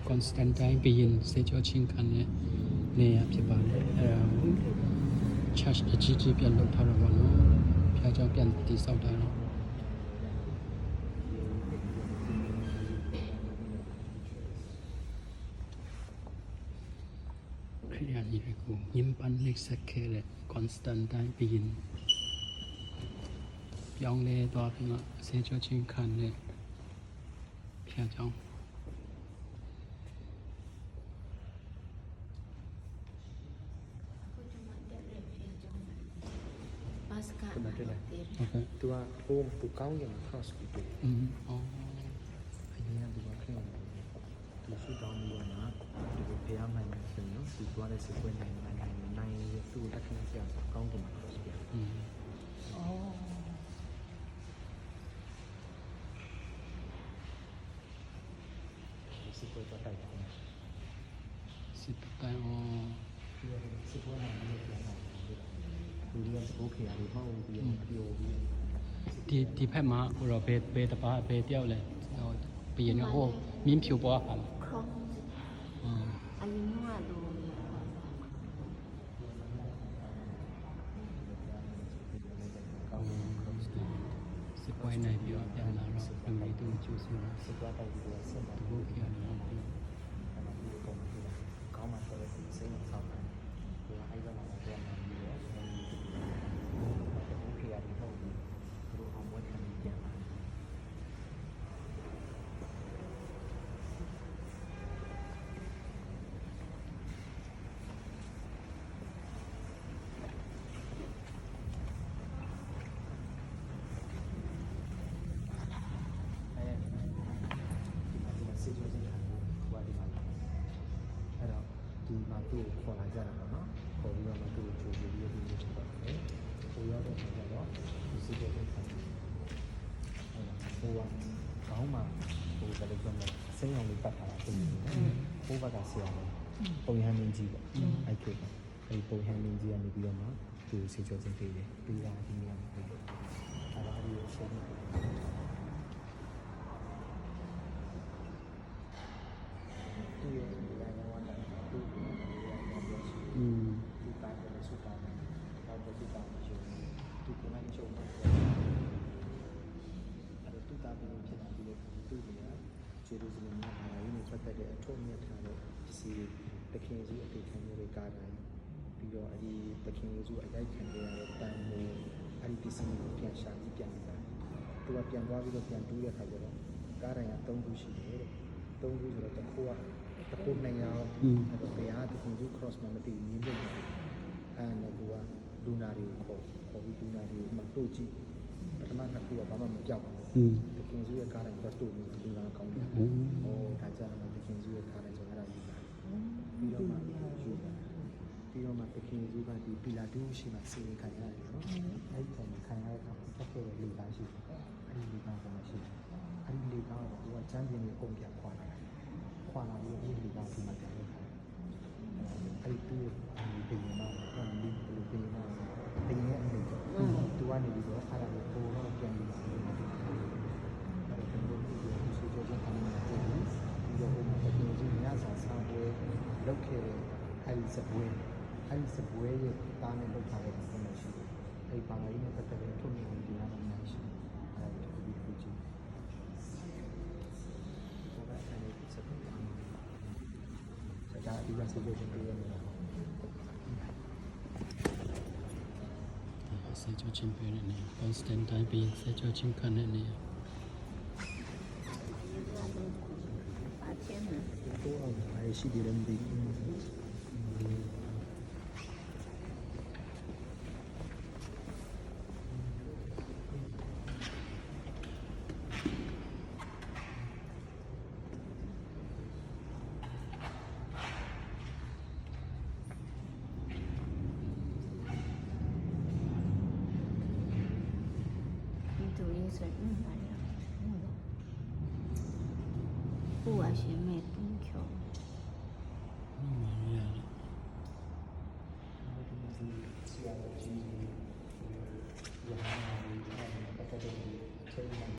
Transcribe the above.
Constantine ဘုရင်စေကျော်ချင်းခံတဲ့နေရာဖြစ်ပါတယ်အဲဒါကို church အကြီးကြီးပြန်လုပ်ထားတော့ဗောနော်ဖျားเจ้าပြန်တည်ဆောက်တာနော်ခရီးရည်ကိုညင်ပန်းလက်ဆက်ခဲ့တဲ့ Constantine ဘုရင်ပြောင်းလဲသွားပြီးတော့စေကျော်ချင်းခံတဲ့ဖျားเจ้าOkay. Tu home tu kau yang cross gitu. Oh. Ini yang tu kan. Tu sudah mula na. Tu payah main macam ni. Tu ada sesuatu yang main tu tak kena siapa kau yang cross gitu. Oh. Sesuatu apa tak? Sesuatu oh. Sesuatu yangဒီရစပိုးခေရီမဟုတ်ဘူးပြောပြီးဒီဖက်မှာဟိုတော့ဘယ်တပါဘယ်တယောက်လဲဟိုဘယင်းဟိုမင်းဖြူပွားဟာလားအရင်ကတော့စစ်ပွဲနိုင်ပြီးတော့ပြန်လာတော့လူတွေသူကျူးစင်းစစ်ပွဲတိုက်ပြီးတော့ဆက်တာဘုခေရီနော်ကောင်းမှဆိုတော့စိတ်ဝင်စားတယ်ဒီအဲ့ဒါမှပြန်လာပြီးတော့ဒီမှာသူ့ကိုခေါ်လာကြတာပေါ့နော်ခေါ်ပြီးတော့မှသူ့ကိုကြိုပြီးပြီးဖြစ်ပါတယ်ဟိုရောက်တဲ့ခါကျတော့ဒီစစ်တဲ့ခါဟိုကောင်းမှဟိုဘယ်လိုပြောမလဲစိတ်အောင်လေးပတ်ထားတာဖြစ်နေတယ်ဟိုဘက်ကဆရာလေးပုံရဟန်းမင်းကြီးပေါ့အဲ့ခေတ်အဲ့ပုံရဟန်းမင်းကြီးကနေပြီးတော့မှသူ့ဆေးကြောစင်ပေးတယ်ပြီးတာဒီနေရာမှာအဲ့ဒါအရေးဆုံးတယ်ဒီရဲ့ဒီတိုင်းဝမ်းတာသူ့ကိုသူ့တိုင်းနဲ့စုတာတော့သူ့တိုင်းရှိတယ်သူ့ကိုလည်းချုံတယ်အဲ့တော့သူ့တာပြီးဖြစ်တာဒီလိုသူ့ကဂျေရုဆလင်မှာဟာရင်းနဲ့ပတ်သက်တဲ့အထုံးမြတ်ထားတဲ့စီတခင်စုအတေခံမျိုးတွေကားတိုင်းပြီးတော့အဲ့ဒီတခင်စုအရိုက်ခံရတဲ့တန်မိုးအဲ့ဒီပစ္စည်းကိုပြန်ရှာပြီးပြန်လာသူကပြန်သွားပြီးတော့ပြန်တူးတဲ့ခါကျတော့ကားတိုင်းက3ခုရှိတယ်တဲ့3ခုဆိုတော့တစ်ခုကတခု2ရောင်းအဲ့တော့ဘယ်ဟာတခု cross မှာမတည်ရင်းလို့အဲ့နဲ့သူကလူနာတွေကိုခေါ်ပြီးလူနာတွေကိုမှတို့ကြည့်ပထမနှစ်ခုကဘာမှမပြောက်ဘူးတခင်စုရဲ့ကားတိုင်းတော့တို့နေလူနာကောင်းတယ်ဟိုဒါကြတော့တခင်စုရဲ့ကားတိုင်းဆိုအဲ့ဒါယူတာပြီးတော့မှယူတာပြီးတော့မှတခင်စုကဒီပီလာတူးရှိမှစီရင်ခံရတယ်နော်အဲ့ဒီပုံမှာခံရတဲ့အခါဆက်ခဲ့တဲ့လူသားရှိတယ်အဲ့ဒီလူသားကမရှိဘူးအဲ့ဒီလူသားကသူကချမ်းပြင်းကိုပုံပြခွာလာတယ်ခွာလာပြီးအဲ့ဒီလူသားကမှတယ်အဲ့ဒီတူဒီပင်မှာဒီပင်မှာပင်ရဲ့အနေနဲ့သူကနေပြီးတော့အားရကိုတော့ပြန်ပြီးတော့အဲ့ဒါကဘယ်လိုလဲဆိုတော့ကျွန်တော်ဒီတော့ဟိုမှာတကယ်ကြီးညစာစားပွဲလုပ်ခဲ့တဲ့အဲ့ဒီစပွဲရဲ့တားနဲ့လုပ်ထားတဲ့ပုံစံရှိတယ်အဲ့ဒီပါလာရင်းနဲ့ပတ်သက်တဲ့ထုံးမြင်ဒီနားမှာရှိတယ်အဲ့ဒါကိုဒီလိုကြည့်ဒါကအဲ့ဒီစပွဲဒါဒီကစပွဲကိုပြောရမယ်စေကျော်ချင်းပြနေတယ် Constantine ဘုရင်စေကျော်ချင်းခံတဲ့နေရာတော့အဲ့ရှိတယ်မသိဘူး不啊，学妹。